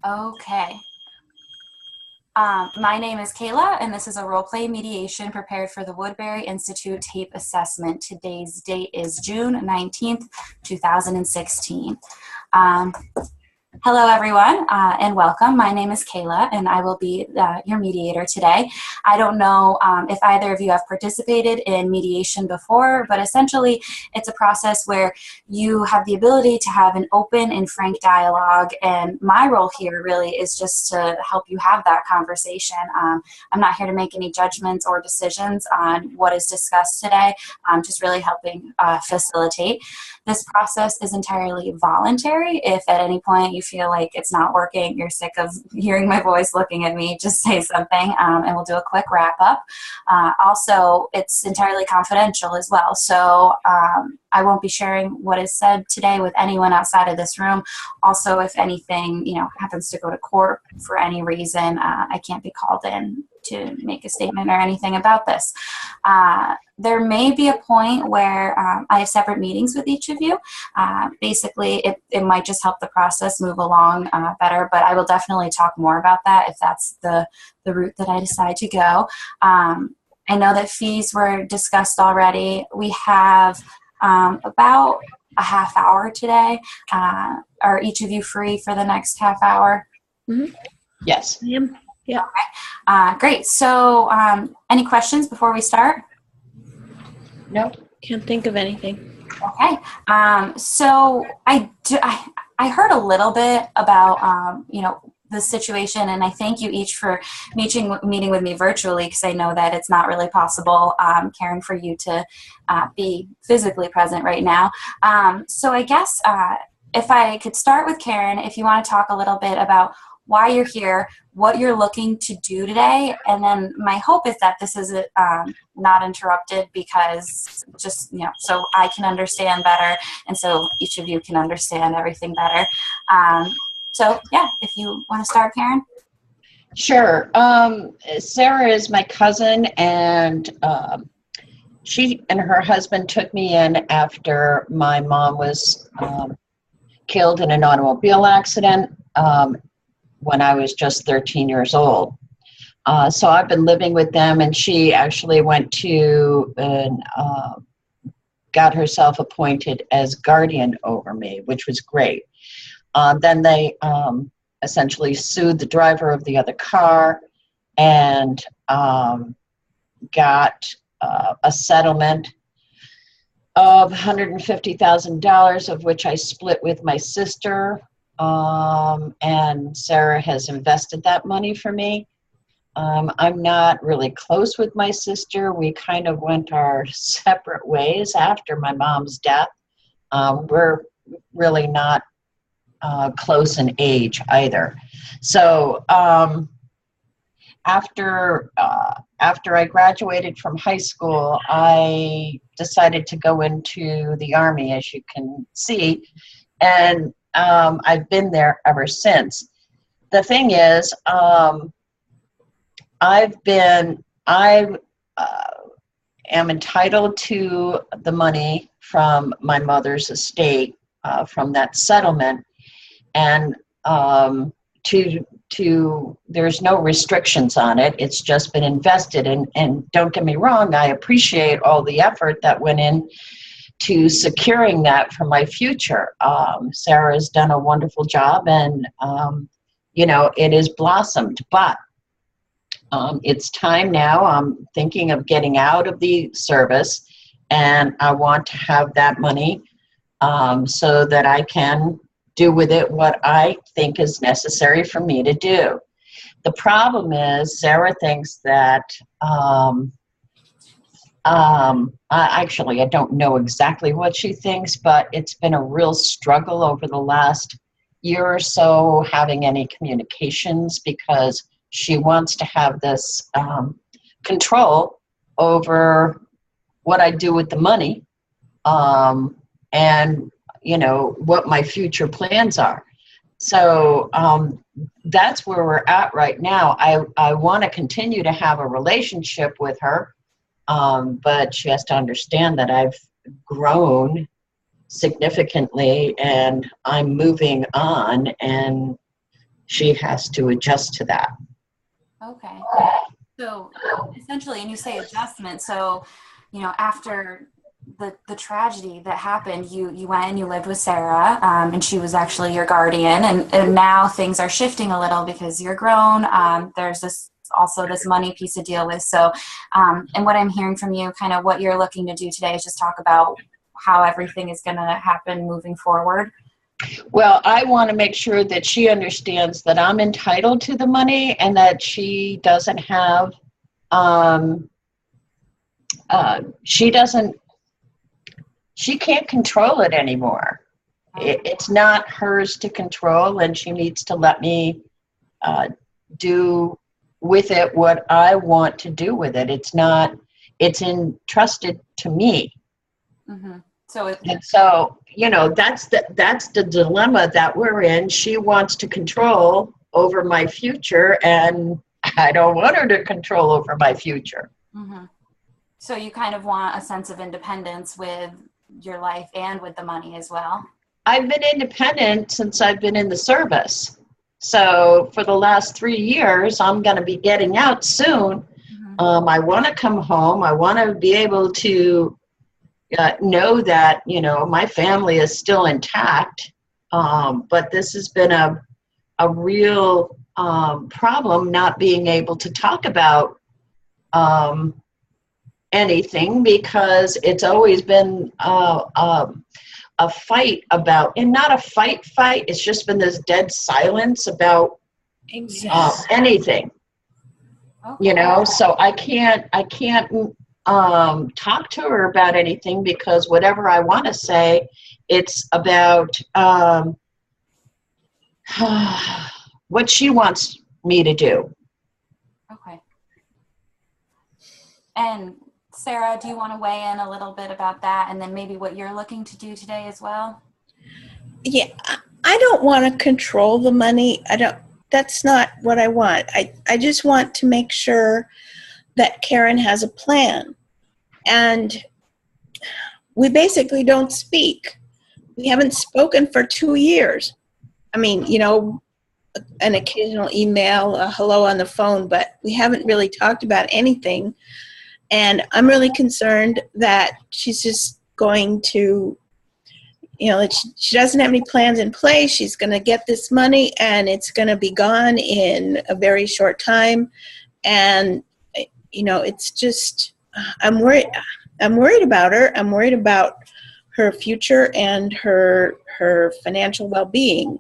Okay. My name is Kayla, and this is a role-play mediation prepared for the Woodbury Institute TAPE assessment. Today's date is June 19th, 2016. Hello, everyone, and welcome. My name is Kayla, and I will be your mediator today. I don't know if either of you have participated in mediation before, but essentially it's a process where you have the ability to have an open and frank dialogue, and my role here really is just to help you have that conversation. I'm not here to make any judgments or decisions on what is discussed today. I'm just really helping facilitate. This process is entirely voluntary. If at any point you feel like it's not working, you're sick of hearing my voice, looking at me, just say something, and we'll do a quick wrap up. Also, it's entirely confidential as well, so I won't be sharing what is said today with anyone outside of this room. Also, if anything, happens to go to court for any reason, I can't be called in to make a statement or anything about this. There may be a point where I have separate meetings with each of you. Basically, it might just help the process move along better, but I will definitely talk more about that if that's the route that I decide to go. I know that fees were discussed already. We have about a half hour today. Are each of you free for the next half hour? Mm-hmm. Yes. Yeah. Okay. Great. So any questions before we start? No. Can't think of anything. Okay. So I heard a little bit about, the situation, and I thank you each for meeting with me virtually, because I know that it's not really possible, Karen, for you to be physically present right now. So I guess if I could start with Karen, if you want to talk a little bit about why you're here, what you're looking to do today, and then my hope is that this is not interrupted, because just, so I can understand better, and so each of you can understand everything better. So yeah, if you want to start, Karen. Sure. Sarah is my cousin, and she and her husband took me in after my mom was killed in an automobile accident when I was just 13 years old. So I've been living with them, and she actually went to and got herself appointed as guardian over me, which was great. Then they essentially sued the driver of the other car and got a settlement of $150,000, of which I split with my sister. And Sarah has invested that money for me. I'm not really close with my sister. We kind of went our separate ways after my mom's death. We're really not close in age either. So after I graduated from high school, I decided to go into the Army, as you can see, and I've been there ever since. The thing is, I am entitled to the money from my mother's estate from that settlement, and there's no restrictions on it. It's just been invested, and don't get me wrong, I appreciate all the effort that went in to securing that for my future. Sarah's done a wonderful job, and it has blossomed, but it's time now. I'm thinking of getting out of the service, and I want to have that money so that I can do with it what I think is necessary for me to do. The problem is Sarah thinks that I don't know exactly what she thinks, but it's been a real struggle over the last year or so having any communications, because she wants to have this control over what I do with the money, and what my future plans are. So that's where we're at right now. I want to continue to have a relationship with her, but she has to understand that I've grown significantly, and I'm moving on, and she has to adjust to that. Okay. So essentially, and you say adjustment, so, after the tragedy that happened, you went and you lived with Sarah, and she was actually your guardian, and now things are shifting a little because you're grown. There's this money piece to deal with. So, and what I'm hearing from you, kind of what you're looking to do today is just talk about how everything is going to happen moving forward. Well, I want to make sure that she understands that I'm entitled to the money and that she doesn't have, she can't control it anymore. It's not hers to control, and she needs to let me do with it what I want to do with it. It's entrusted to me. Mm-hmm. So, that's the dilemma that we're in. She wants to control over my future, and I don't want her to control over my future. Mm-hmm. So you kind of want a sense of independence with your life and with the money as well. I've been independent since I've been in the service. So for the last 3 years, I'm going to be getting out soon. Mm-hmm. I want to come home. I want to be able to know that, my family is still intact. But this has been a real problem, not being able to talk about anything, because it's always been a fight about, and not a fight, it's just been this dead silence about anything. Okay. So I can't talk to her about anything, because whatever I want to say, it's about what she wants me to do. Okay. And Sarah, do you want to weigh in a little bit about that, and then maybe what you're looking to do today as well? Yeah, I don't want to control the money. That's not what I want. I just want to make sure that Karen has a plan. And we basically don't speak. We haven't spoken for 2 years. I mean, an occasional email, a hello on the phone, but we haven't really talked about anything. And I'm really concerned that she's just going to, that she doesn't have any plans in place. She's going to get this money and it's going to be gone in a very short time. And, it's just, I'm worried about her. I'm worried about her future and her financial well-being.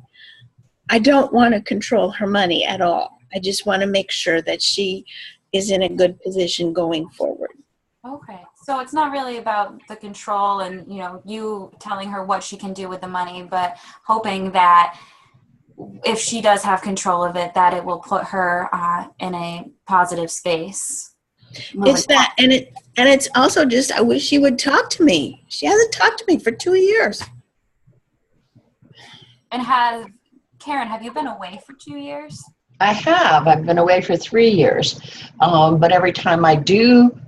I don't want to control her money at all. I just want to make sure that she is in a good position going forward. Okay. So it's not really about the control and, you telling her what she can do with the money, but hoping that if she does have control of it, that it will put her in a positive space. It's that, and it's also just, I wish she would talk to me. She hasn't talked to me for 2 years. And Karen, have you been away for 2 years? I have. I've been away for 3 years. But every time I do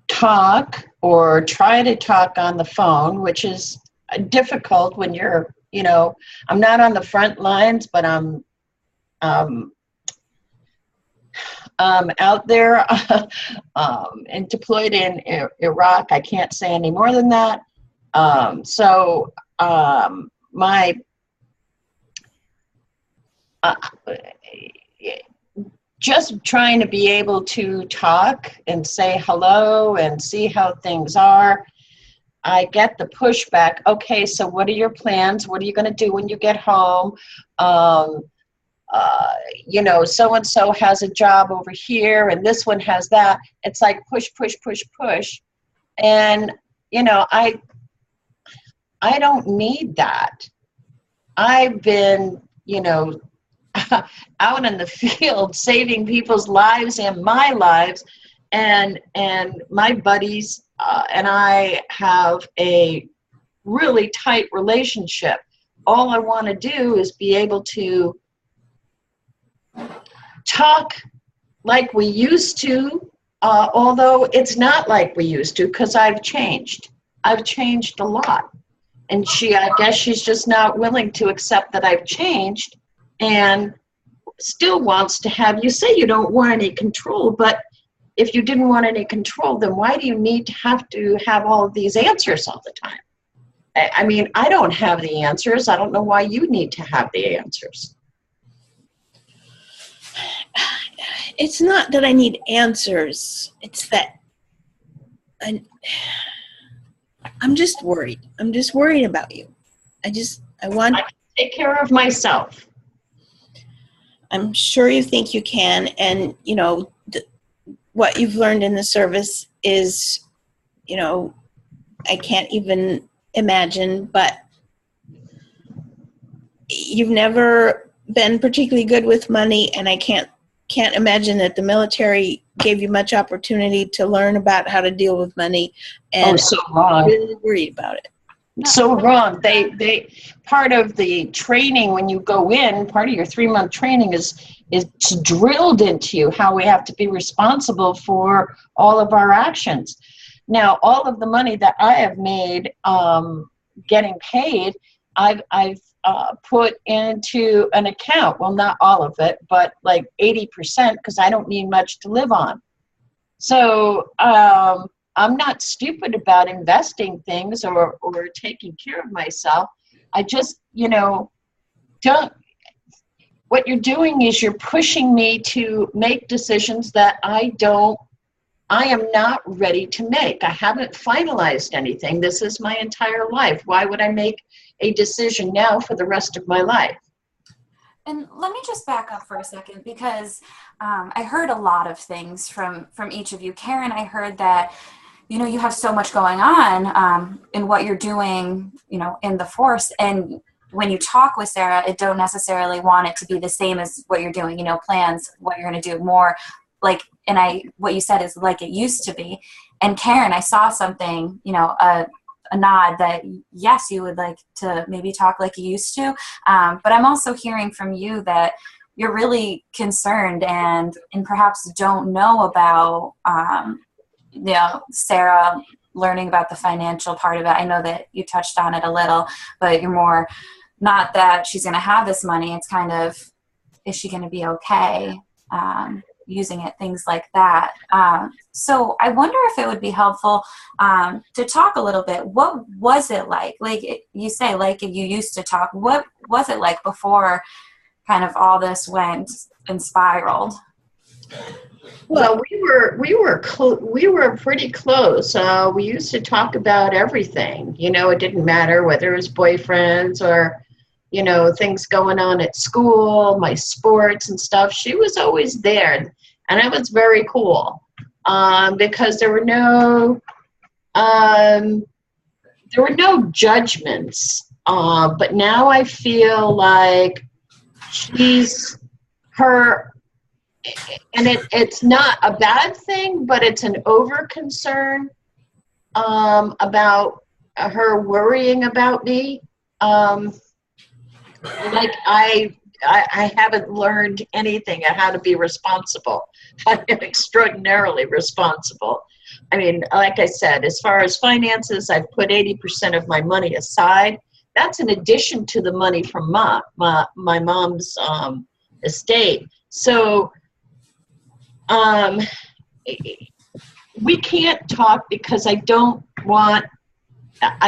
talk or try to talk on the phone, which is difficult when you're, I'm not on the front lines, but I'm out there and deployed in Iraq. I can't say any more than that. My just trying to be able to talk and say hello and see how things are. I get the pushback. Okay, so what are your plans? What are you going to do when you get home? So-and-so has a job over here and this one has that. It's like push. And, I don't need that. I've been, out in the field saving people's lives and my lives, and my buddies and I have a really tight relationship. All I want to do is be able to talk like we used to, although it's not like we used to, because I've changed. I've changed a lot. And I guess she's just not willing to accept that I've changed, and still wants to have, you say you don't want any control, but if you didn't want any control, then why do you need to have all of these answers all the time? I mean, I don't have the answers. I don't know why you need to have the answers. It's not that I need answers. It's that I'm just worried. I'm just worried about you. I want I can take care of myself. I'm sure you think you can. And, you know, what you've learned in the service is, you know, I can't even imagine, but you've never been particularly good with money, and I can't imagine that the military gave you much opportunity to learn about how to deal with money. And so wrong. I'm really worried about it. So wrong. They part of the training when you go in, part of your 3-month training is drilled into you how we have to be responsible for all of our actions. Now, all of the money that I have made getting paid, I've put into an account. Well, not all of it, but like 80%, because I don't need much to live on. So I'm not stupid about investing things or taking care of myself. I just, you know, what you're doing is you're pushing me to make decisions that I am not ready to make. I haven't finalized anything. This is my entire life. Why would I make a decision now for the rest of my life? And let me just back up for a second, because I heard a lot of things from each of you. Karen, I heard that, you know, you have so much going on in what you're doing, you know, in the force. And when you talk with Sarah, it don't necessarily want it to be the same as what you're doing, you know, plans, what you're going to do more like, and what you said is like it used to be. And Karen, I saw something, you know, a nod that yes, you would like to maybe talk like you used to. But I'm also hearing from you that you're really concerned and perhaps don't know about, you know, Sarah learning about the financial part of it. I know that you touched on it a little, but you're more not that she's going to have this money. It's kind of, is she going to be okay using it, things like that. So I wonder if it would be helpful to talk a little bit. What was it like? Like you say, like you used to talk. What was it like before kind of all this went and spiraled? Well, we were pretty close. We used to talk about everything. You know, it didn't matter whether it was boyfriends or, you know, things going on at school, my sports and stuff. She was always there, and it was very cool because there were no judgments. But now I feel like she's her. And it's not a bad thing, but it's an over concern about her worrying about me. Like I haven't learned anything on how to be responsible. I am extraordinarily responsible. I mean, like I said, as far as finances, I've put 80% of my money aside. That's in addition to the money from my mom's estate. So we can't talk because I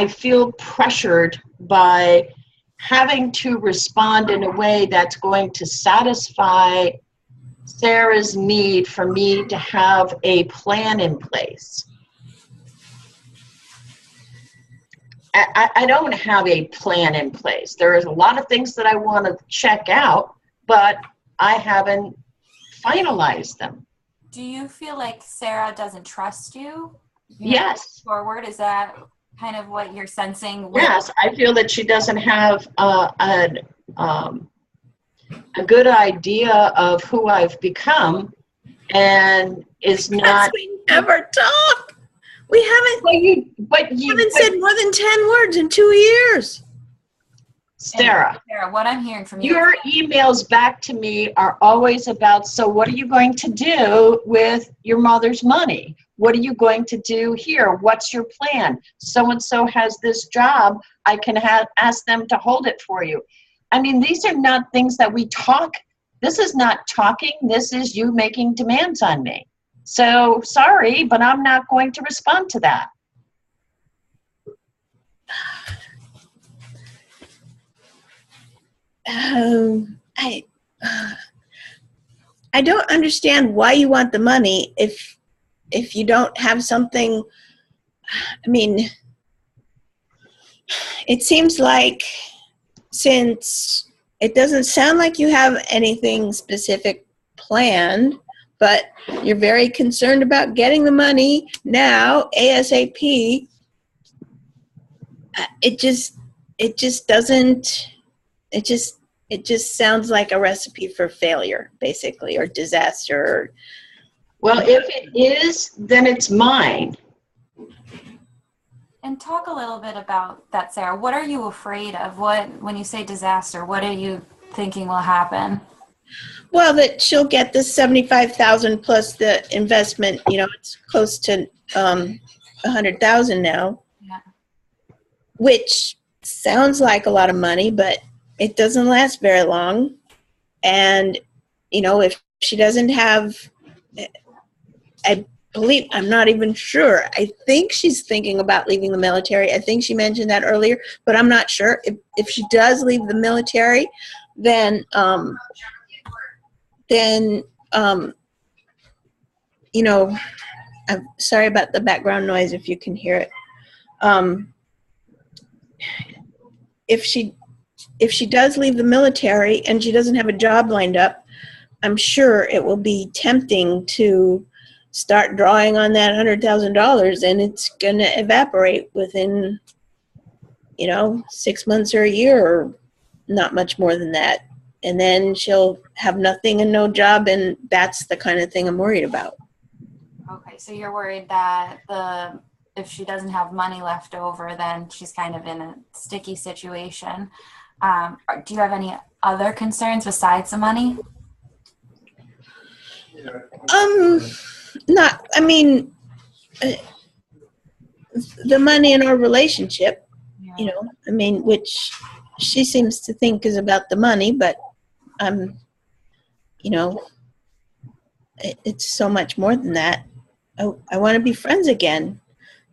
feel pressured by having to respond in a way that's going to satisfy Sarah's need for me to have a plan in place. I don't have a plan in place. There is a lot of things that I want to check out, but I haven't finalized them. Do you feel like Sarah doesn't trust you? Yes. Forward, is that kind of what you're sensing? Yes, I feel that she doesn't have a good idea of who I've become, and is not. We never talk. We haven't. But you haven't said more than 10 words in 2 years. Sarah, what I'm hearing from you. Your emails back to me are always about, so what are you going to do with your mother's money? What are you going to do here? What's your plan? So-and-so has this job. I can ask them to hold it for you. I mean, these are not things that we talk. This is not talking. This is you making demands on me. So sorry, but I'm not going to respond to that. I don't understand why you want the money if you don't have something. I mean, it seems like, since it doesn't sound like you have anything specific planned, but you're very concerned about getting the money now, ASAP, it just sounds like a recipe for failure, basically, or disaster. Well, if it is, then it's mine. And talk a little bit about that, Sarah. What are you afraid of? When you say disaster, what are you thinking will happen? Well, that she'll get the $75,000 plus the investment. You know, it's close to $100,000 now, Yeah. which sounds like a lot of money, but it doesn't last very long. And you know, if she doesn't have, I'm not even sure. I think she's thinking about leaving the military. I think she mentioned that earlier, but I'm not sure. If she does leave the military, then you know, I'm sorry about the background noise if you can hear it. If she does leave the military and she doesn't have a job lined up, I'm sure it will be tempting to start drawing on that $100,000, and it's going to evaporate within, 6 months or a year, or not much more than that. And then she'll have nothing and no job, and that's the kind of thing I'm worried about. Okay, so you're worried that if she doesn't have money left over, then she's kind of in a sticky situation. Do you have any other concerns besides the money? The money in our relationship, Yeah. which she seems to think is about the money, but it's so much more than that. I want to be friends again.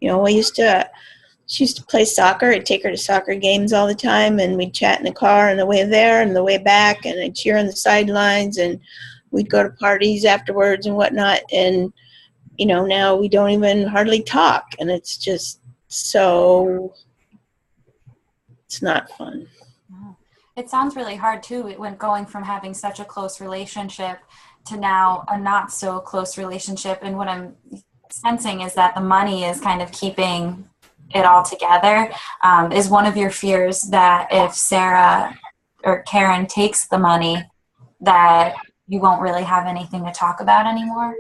She used to play soccer. I'd take her to soccer games all the time, and we'd chat in the car on the way there and the way back, and I'd cheer on the sidelines, and we'd go to parties afterwards and whatnot. And, now we don't even hardly talk, and it's just so, it's not fun. It sounds really hard, too, when going from having such a close relationship to now a not so close relationship. And what I'm sensing is that the money is kind of keeping it all together. Is one of your fears that if Sarah or Karen takes the money, that you won't really have anything to talk about anymore?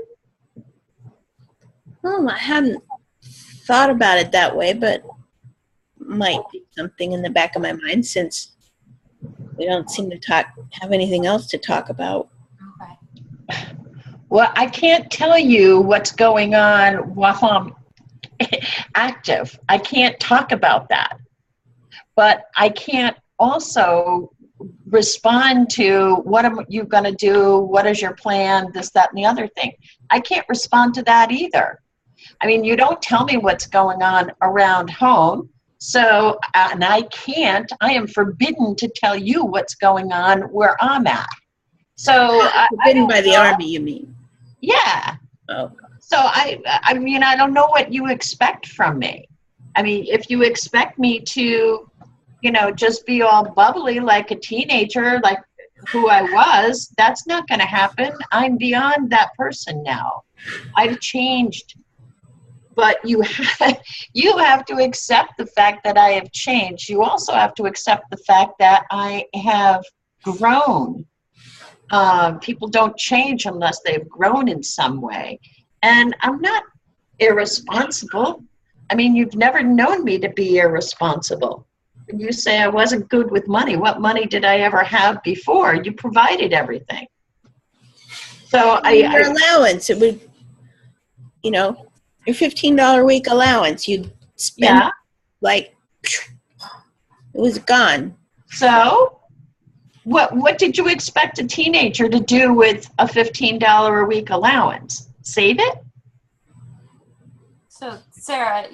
Well, I hadn't thought about it that way, but might be something in the back of my mind, since we don't seem to have anything else to talk about. Okay. Well, I can't tell you what's going on while I'm active. I can't talk about that. But I can't also respond to what are you going to do, what is your plan, this, that, and the other thing. I can't respond to that either. I mean, you don't tell me what's going on around home. So, and I am forbidden to tell you what's going on where I'm at. So, Forbidden by the Army, you mean? Yeah. Oh. So I mean, I don't know what you expect from me. I mean, if you expect me to, just be all bubbly like a teenager, like who I was, that's not going to happen. I'm beyond that person now. I've changed. But you have to accept the fact that I have changed. You also have to accept the fact that I have grown. People don't change unless they've grown in some way. And I'm not irresponsible. I mean, you've never known me to be irresponsible. When you say I wasn't good with money, what money did I ever have before? You provided everything. So Your allowance, it would, your $15 a week allowance, you'd spend yeah. like, it was gone. So what did you expect a teenager to do with a $15 a week allowance? Save it? So Sarah,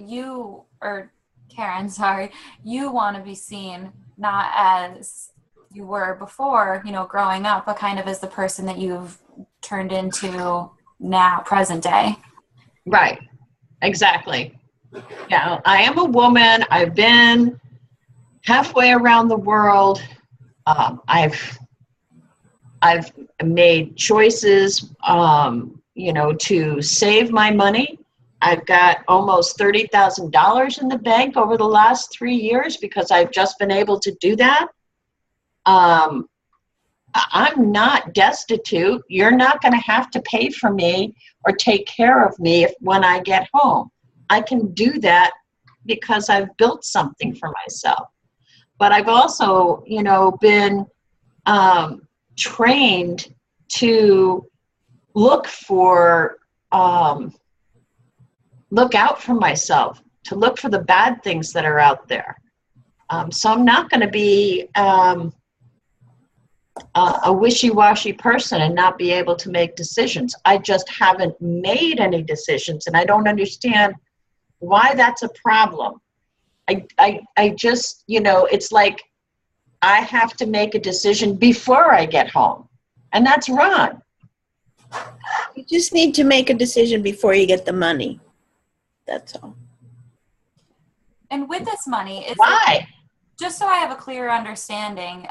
or Karen, sorry, you want to be seen not as you were before, growing up, but kind of as the person that you've turned into now, present day. Right. Exactly. Yeah, I am a woman. I've been halfway around the world. I've made choices, to save my money. I've got almost $30,000 in the bank over the last 3 years because I've just been able to do that. I'm not destitute. You're not going to have to pay for me or take care of me when I get home. I can do that because I've built something for myself. But I've also, been trained to look out for myself, to look for the bad things that are out there. So I'm not going to be a wishy-washy person and not be able to make decisions. I just haven't made any decisions, and I don't understand why that's a problem. I just, it's like I have to make a decision before I get home, and that's wrong. You just need to make a decision before you get the money. That's all. And with this money, Why? Just so I have a clear understanding,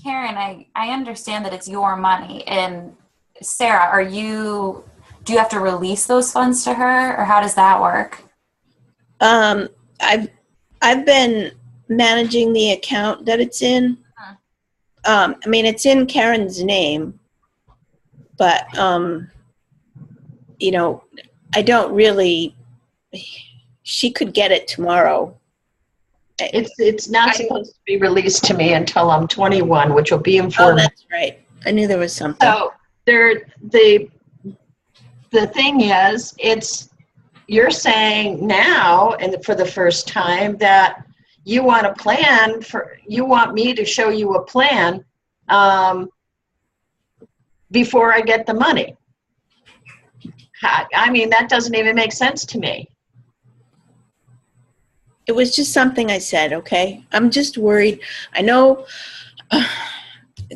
Karen, I understand that it's your money. And Sarah, do you have to release those funds to her, or how does that work? I've been managing the account that it's in. It's in Karen's name, but I don't really. She could get it tomorrow. It's not supposed to be released to me until I'm 21, which will be in 4 months. Oh, that's right. I knew there was something. So the thing is, you're saying now, and for the first time, that you want a plan you want me to show you a plan before I get the money. That doesn't even make sense to me. It was just something I said, okay? I'm just worried. I know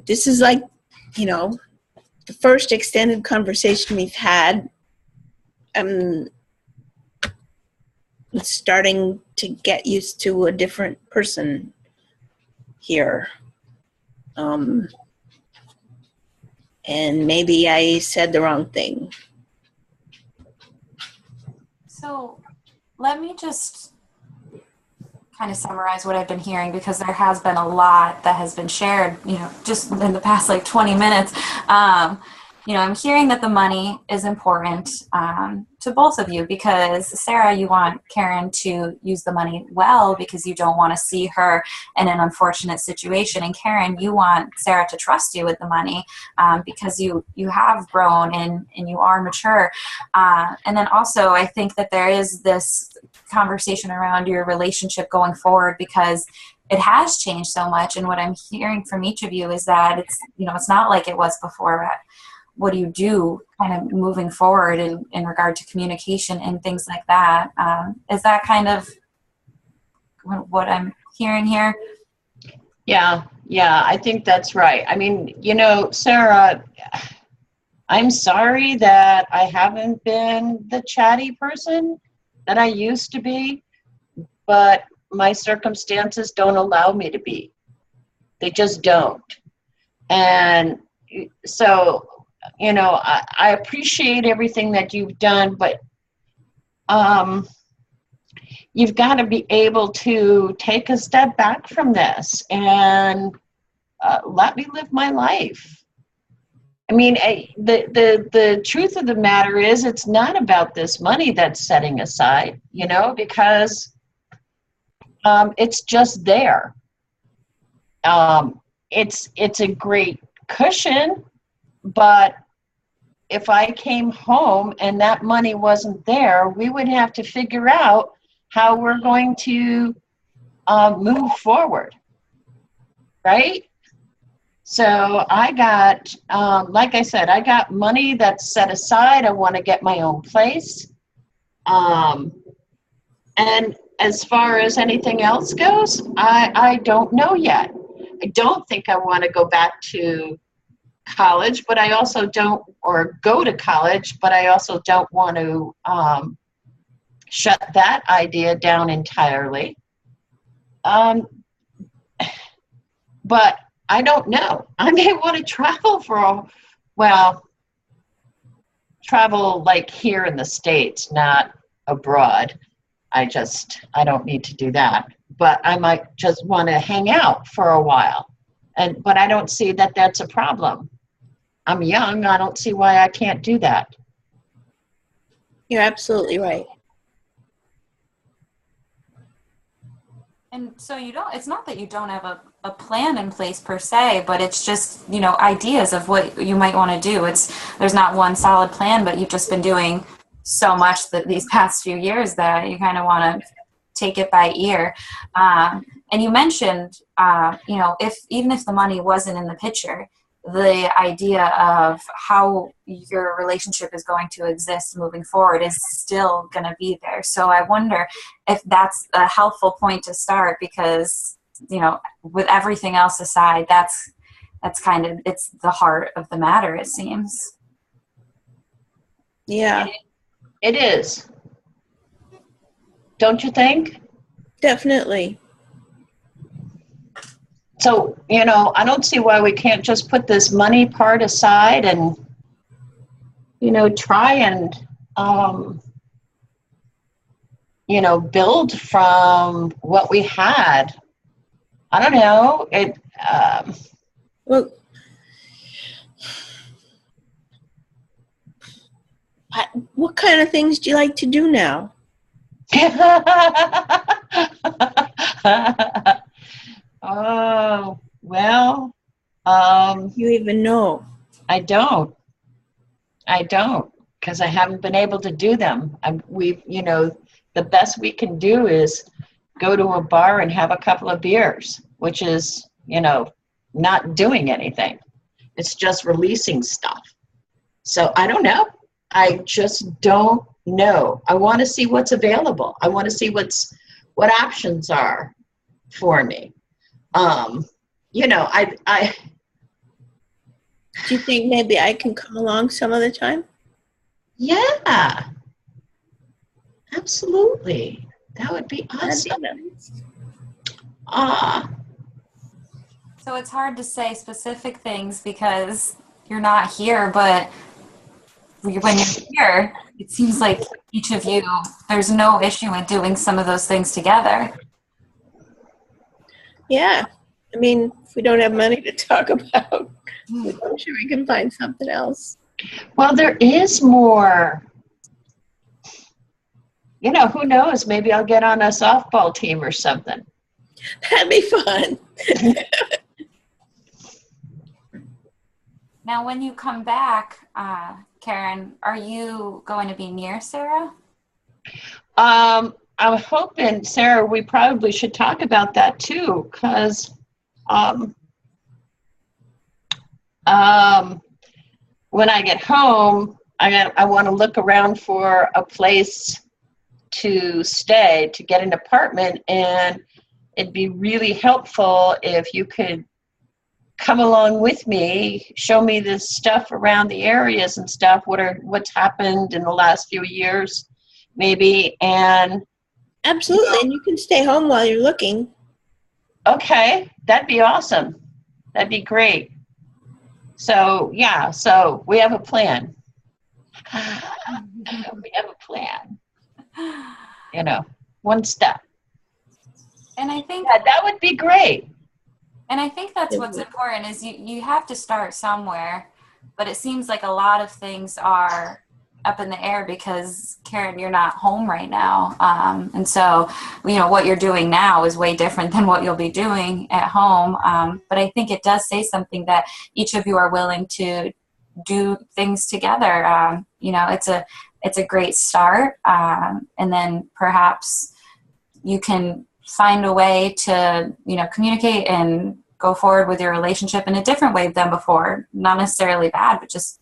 this is like, the first extended conversation we've had. I'm starting to get used to a different person here. And maybe I said the wrong thing. So let me just kind of summarize what I've been hearing, because there has been a lot that has been shared, just in the past 20 minutes. I'm hearing that the money is important to both of you, because Sarah, you want Karen to use the money well because you don't want to see her in an unfortunate situation. And Karen, you want Sarah to trust you with the money because you have grown and you are mature. And then also, I think that there is this conversation around your relationship going forward, because it has changed so much. And what I'm hearing from each of you is that it's not like it was before. What do you do kind of moving forward in regard to communication and things like that? Is that kind of what I'm hearing here? Yeah, I think that's right. Sarah, I'm sorry that I haven't been the chatty person that I used to be, but my circumstances don't allow me to be. They just don't. And so, I appreciate everything that you've done, but you've got to be able to take a step back from this and let me live my life. The truth of the matter is, it's not about this money that's setting aside, because It's just there. It's a great cushion, but if I came home and that money wasn't there, we would have to figure out how we're going to move forward, right? So I got, like I said, I got money that's set aside. I want to get my own place. And as far as anything else goes, I don't know yet. I don't think I want to go back to college, but I also don't, or go to college, but I also don't want to shut that idea down entirely. But I don't know. I may want to travel travel like here in the States, not abroad. I don't need to do that. But I might just want to hang out for a while. But I don't see that that's a problem. I'm young. I don't see why I can't do that. You're absolutely right. And so it's not that you don't have a plan in place per se, but it's just, ideas of what you might want to do. There's not one solid plan, but you've just been doing so much these past few years that you kind of want to take it by ear. And you mentioned, even if the money wasn't in the picture, the idea of how your relationship is going to exist moving forward is still going to be there. So I wonder if that's a helpful point to start, because, with everything else aside, that's it's the heart of the matter, it seems. Yeah. It is. Don't you think? Definitely. So, I don't see why we can't just put this money part aside and, try and, build from what we had. I don't know. Well, what kind of things do you like to do now? Oh, well, You even know? I don't, because I haven't been able to do them. The best we can do is go to a bar and have a couple of beers, which is, not doing anything. It's just releasing stuff. So I don't know. I just don't know. I want to see what's available. I want to see what options are for me. I Do you think maybe I can come along some other time? Yeah, absolutely. That would be That'd be awesome. nice. So it's hard to say specific things because you're not here, but when you're here, it seems like each of you, there's no issue in doing some of those things together. Yeah. I mean, if we don't have money to talk about, I'm sure we can find something else. Well, there is more. Who knows? Maybe I'll get on a softball team or something. That'd be fun. Now, when you come back, Karen, are you going to be near Sarah? I'm hoping, Sarah, we probably should talk about that too, because when I get home, I want to look around for a place to stay, to get an apartment, and it'd be really helpful if you could come along with me, show me this stuff around the areas and stuff, what's happened in the last few years, maybe, and Absolutely. And you can stay home while you're looking. okay, that'd be awesome. That'd be great. So, yeah, so we have a plan. We have a plan. One step. And I think That would be great. And I think that's what's important is you have to start somewhere, but it seems like a lot of things are up in the air because Karen, you're not home right now. And so, what you're doing now is way different than what you'll be doing at home. But I think it does say something that each of you are willing to do things together. It's a great start. And then perhaps you can find a way to, communicate and go forward with your relationship in a different way than before. Not necessarily bad, but just,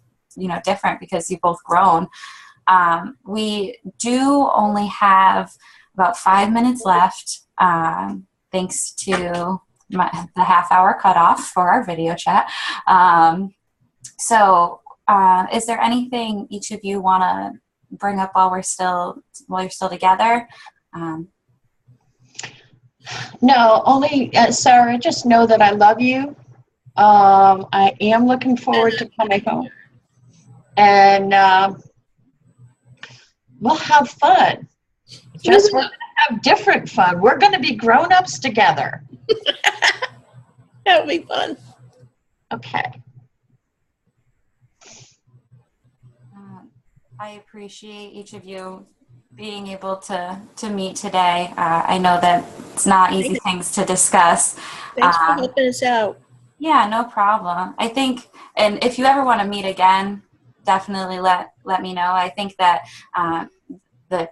different because you've both grown. We do only have about 5 minutes left, thanks to the half-hour cutoff for our video chat. So is there anything each of you want to bring up while you're still together? No, only, Sarah, just know that I love you. I am looking forward to coming home. And we'll have fun. Just we're going to have different fun. We're going to be grown-ups together. That'll be fun. Okay. I appreciate each of you being able to meet today. I know that it's not easy things to discuss. Thanks for helping us out. Yeah, no problem. I think, and if you ever want to meet again, definitely let me know. I think that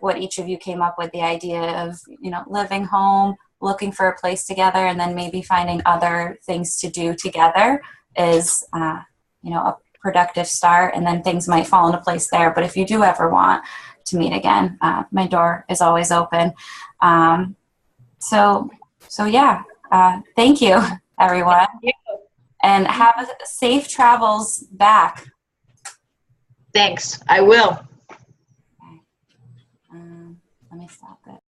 what each of you came up with, the idea of, living home, looking for a place together, and then maybe finding other things to do together is, a productive start, and then things might fall into place there. But if you do ever want to meet again, my door is always open. So yeah, thank you, everyone. Thank you. And have safe travels back. Thanks. I will. Okay. Let me stop it.